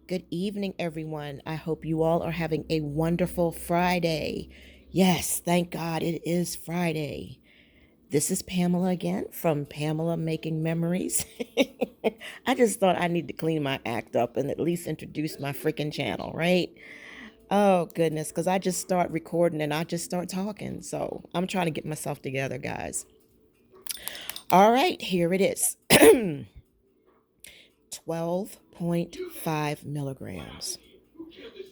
Good evening, everyone. I hope you all are having a wonderful Friday. Yes, thank God it is Friday. This is Pamela again from Pamela Making Memories. I just thought I need to clean my act up and at least introduce my freaking channel, right? Oh, goodness, because I just start recording and I just start talking. So I'm trying to get myself together, guys. All right, here it is. 12.5 milligrams.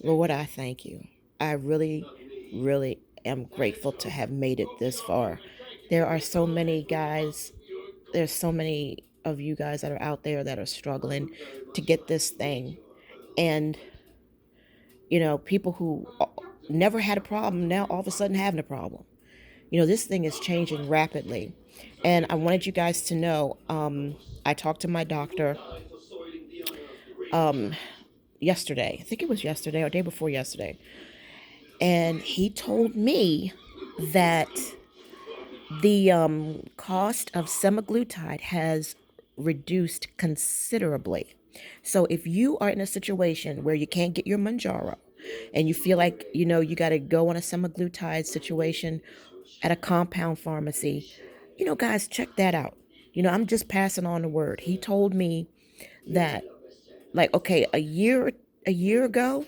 Lord, I thank you. I really, really am grateful to have made it this far. There are so many guys, there's so many of you guys that are out there that are struggling to get this thing. And, people who never had a problem now all of a sudden having a problem. This thing is changing rapidly. And I wanted you guys to know I talked to my doctor um, yesterday. I think it was yesterday or day before yesterday. And he told me that the cost of semaglutide has reduced considerably. So if you are in a situation where you can't get your Mounjaro and you feel like, you got to go on a semaglutide situation at a compound pharmacy, guys, check that out. I'm just passing on the word. He told me that, like, okay, a year ago,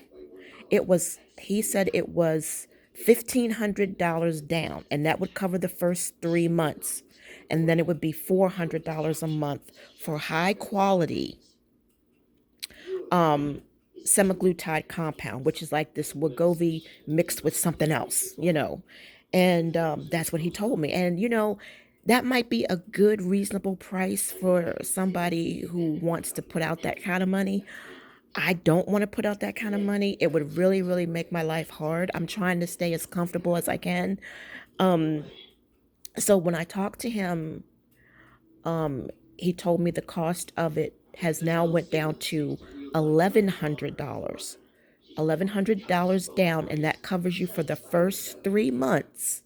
he said it was $1,500 down, and that would cover the first 3 months. And then it would be $400 a month for high quality um, semaglutide compound, which is like this Wegovy mixed with something else. And that's what he told me. And, that might be a good, reasonable price for somebody who wants to put out that kind of money. I don't want to put out that kind of money. It would really, really make my life hard. I'm trying to stay as comfortable as I can. Um, so when I talked to him, um, he told me the cost of it has now went down to $1,100. $1,100 down, and that covers you for the first 3 months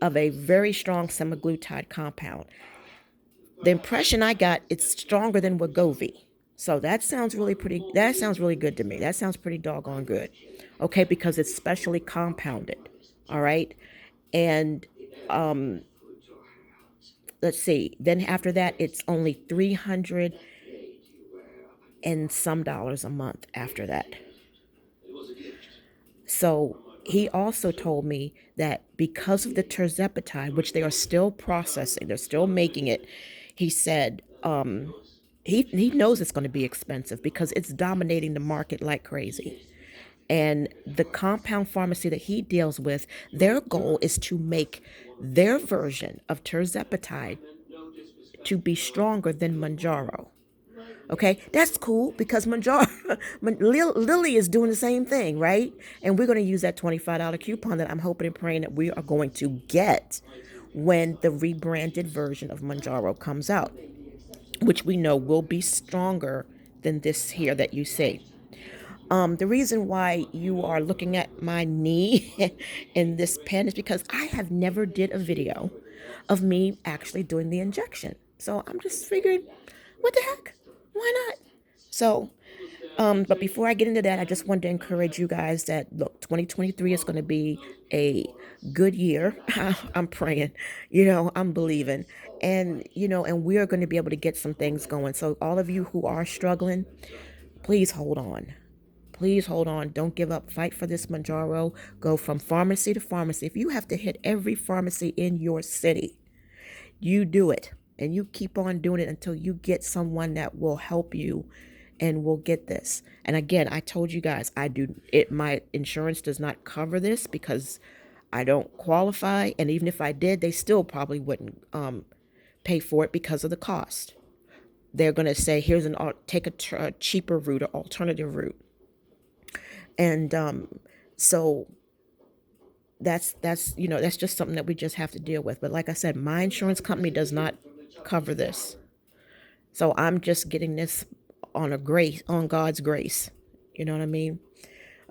of a very strong semaglutide compound. The impression I got, it's stronger than Wegovy. So that sounds really pretty. That sounds really good to me. That sounds pretty doggone good. Okay, because it's specially compounded. All right, and um, let's see. Then after that, it's only 300 and some dollars a month after that. So he also told me that because of the terzepatide, which they are still processing, they're still making it. He said he knows it's going to be expensive because it's dominating the market like crazy. And the compound pharmacy that he deals with, their goal is to make their version of terzepatide to be stronger than Mounjaro. Okay, that's cool because Mounjaro, Lily is doing the same thing, right? And we're going to use that $25 coupon that I'm hoping and praying that we are going to get when the rebranded version of Mounjaro comes out, which we know will be stronger than this here that you see. The reason why you are looking at my knee in this pen is because I have never did a video of me actually doing the injection. So I'm just figuring, what the heck? Why not? So, but before I get into that, I just wanted to encourage you guys that look, 2023 is going to be a good year. I'm praying, I'm believing, and and we are going to be able to get some things going. So, all of you who are struggling, please hold on. Please hold on. Don't give up. Fight for this Mounjaro. Go from pharmacy to pharmacy. If you have to hit every pharmacy in your city, you do it. And you keep on doing it until you get someone that will help you and will get this. And again, I told you guys, my insurance does not cover this because I don't qualify. And even if I did, they still probably wouldn't pay for it because of the cost. They're going to say, here's take a cheaper route or alternative route. And so that's just something that we just have to deal with. But like I said, my insurance company does not cover this. So I'm just getting this on God's grace. You know what I mean?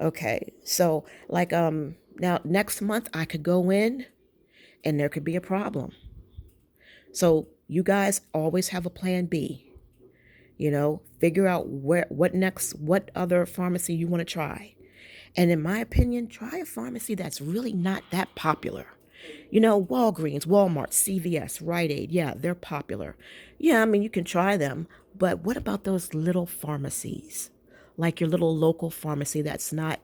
Okay. So like now next month I could go in and there could be a problem. So you guys always have a plan B. Figure out what other pharmacy you want to try. And in my opinion, try a pharmacy that's really not that popular. Walgreens, Walmart, CVS, Rite Aid, yeah, they're popular. Yeah, I mean, you can try them, but what about those little pharmacies? Like your little local pharmacy that's not,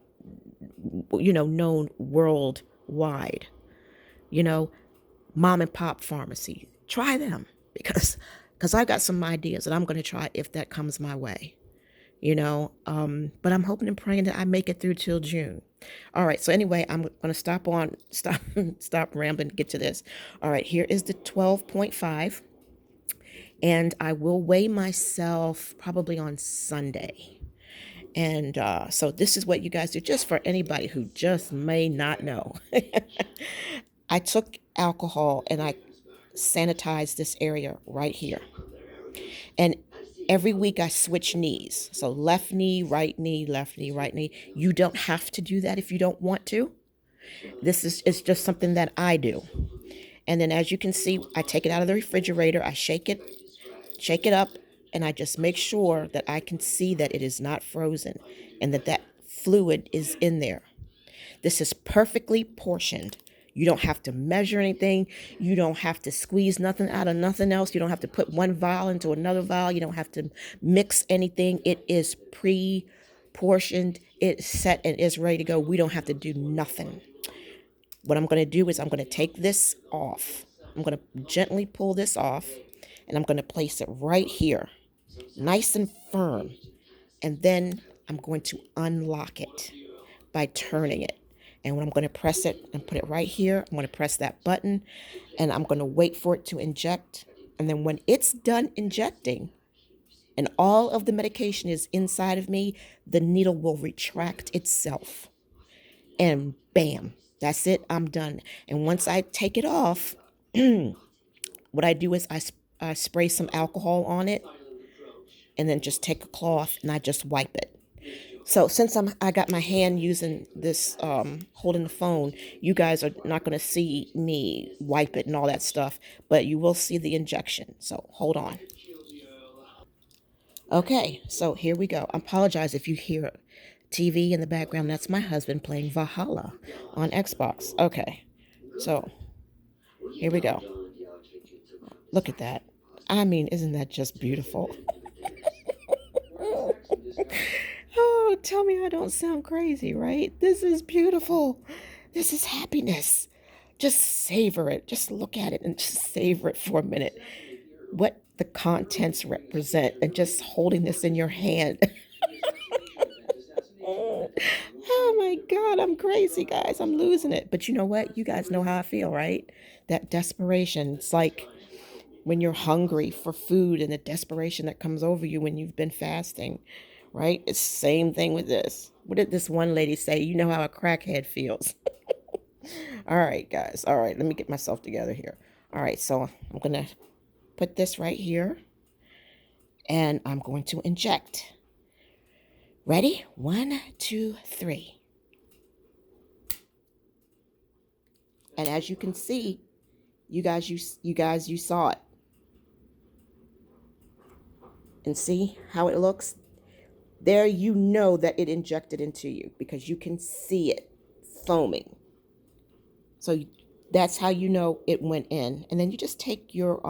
known worldwide, you know, mom and pop pharmacy. Try them because I got some ideas that I'm going to try if that comes my way. But I'm hoping and praying that I make it through till June. All right, so anyway, I'm going to stop rambling, get to this. All right, here is the 12.5, and I will weigh myself probably on Sunday. And so this is what you guys do, just for anybody who just may not know. I took alcohol and I sanitized this area right here. And every week I switch knees. So left knee, right knee, left knee, right knee. You don't have to do that if you don't want to. This is it's just something that I do. And then as you can see, I take it out of the refrigerator, I shake it up, and I just make sure that I can see that it is not frozen and that fluid is in there. This is perfectly portioned. You don't have to measure anything. You don't have to squeeze nothing out of nothing else. You don't have to put one vial into another vial. You don't have to mix anything. It is pre-portioned. It's set and it's ready to go. We don't have to do nothing. What I'm going to do is I'm going to take this off. I'm going to gently pull this off, and I'm going to place it right here, nice and firm. And then I'm going to unlock it by turning it. And when I'm going to press it and put it right here, I'm going to press that button, and I'm going to wait for it to inject. And then when it's done injecting and all of the medication is inside of me, the needle will retract itself. And bam, that's it. I'm done. And once I take it off, what I do is I spray some alcohol on it, and then just take a cloth and I just wipe it. So since I got my hand using this, holding the phone, you guys are not going to see me wipe it and all that stuff, but you will see the injection. So hold on. Okay, so here we go. I apologize if you hear TV in the background. That's my husband playing Valhalla on Xbox. Okay, so here we go. Look at that. I mean, isn't that just beautiful? Oh, tell me I don't sound crazy, right? This is beautiful. This is happiness. Just savor it. Just look at it and just savor it for a minute. What the contents represent, and just holding this in your hand. Oh my God, I'm crazy, guys. I'm losing it. But you know what? You guys know how I feel, right? That desperation. It's like when you're hungry for food and the desperation that comes over you when you've been fasting, right? It's the same thing with this. What did this one lady say? You know how a crackhead feels. All right, guys. All right, let me get myself together here. All right, so I'm going to put this right here, and I'm going to inject. Ready? 1, 2, 3. And as you can see, you saw it. And see how it looks? There you know that it injected into you because you can see it foaming. So that's how you know it went in. And then you just take your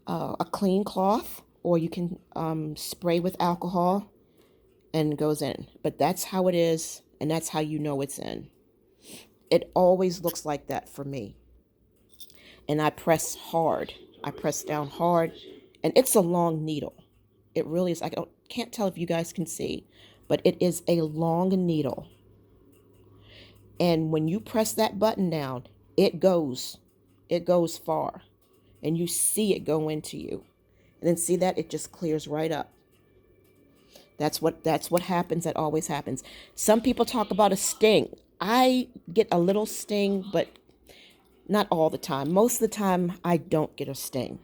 a clean cloth, or you can spray with alcohol, and it goes in. But that's how it is, and that's how you know it's in. It always looks like that for me. And I press hard. I press down hard, and it's a long needle. It really is. Can't tell if you guys can see, but it is a long needle. And when you press that button down, it goes far, and you see it go into you. And then see that it just clears right up. That's what happens. That always happens. Some people talk about a sting. I get a little sting, but not all the time. Most of the time, I don't get a sting.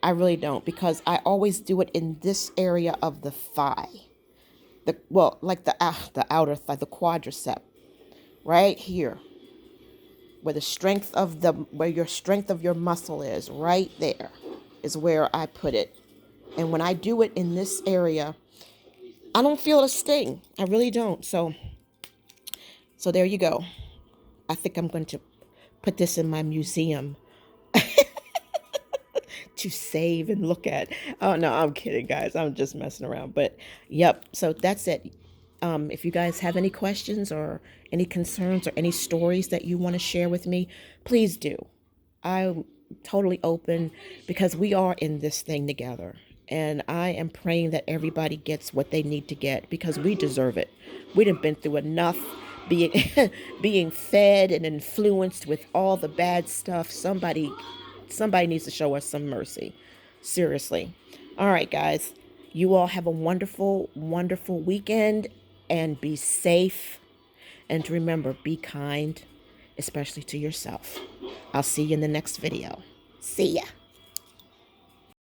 I really don't, because I always do it in this area of the thigh. Like the outer thigh, the quadricep, right here, where your strength of your muscle is, right there, is where I put it. And when I do it in this area, I don't feel a sting. I really don't. So there you go. I think I'm going to put this in my museum to save and look at. Oh no, I'm kidding, guys. I'm just messing around. But yep. So that's it. If you guys have any questions or any concerns or any stories that you want to share with me, please do. I'm totally open because we are in this thing together. And I am praying that everybody gets what they need to get because we deserve it. We done been through enough being being fed and influenced with all the bad stuff. Somebody needs to show us some mercy. Seriously. All right, guys. You all have a wonderful, wonderful weekend and be safe. And remember, be kind, especially to yourself. I'll see you in the next video. See ya.